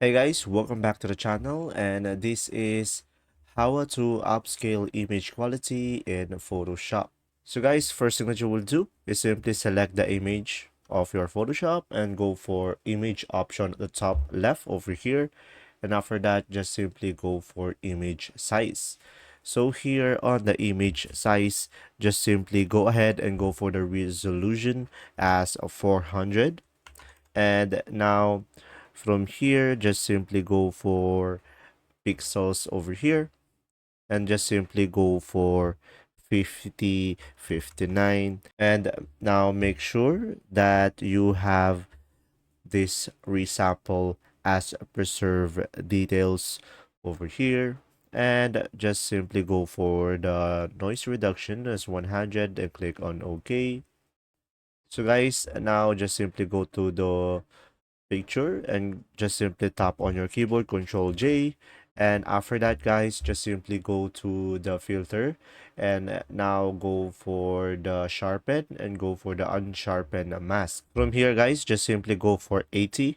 Hey guys, welcome back to the channel, and this is how to upscale image quality in Photoshop. So guys, first thing that you will do is simply select the image of your Photoshop and go for image option at the top left over here, and after that just simply go for image size. So here on the image size, just simply go ahead and go for the resolution as 400, and now from here just simply go for pixels over here and just simply go for 50, 59, and now make sure that you have this resample as preserve details over here, and just simply go for the noise reduction as 100 and click on OK. So guys, now just simply go to the picture and just simply tap on your keyboard Control J, and after that guys just simply go to the filter and now go for the sharpen and go for the unsharpen mask. From here guys just simply go for 80,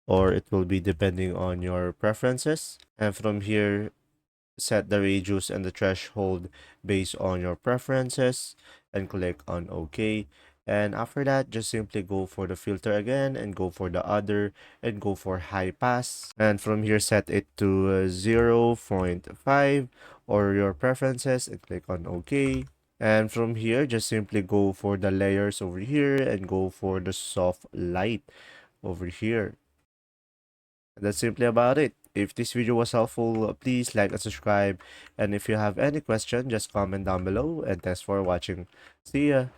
or it will be depending on your preferences, and from here set the radius and the threshold based on your preferences and click on OK. And after that, just simply go for the filter again and go for the other and go for high pass. And from here, set it to 0.5 or your preferences and click on OK. And from here, just simply go for the layers over here and go for the soft light over here. That's simply about it. If this video was helpful, please like and subscribe. And if you have any question, just comment down below. And thanks for watching. See ya.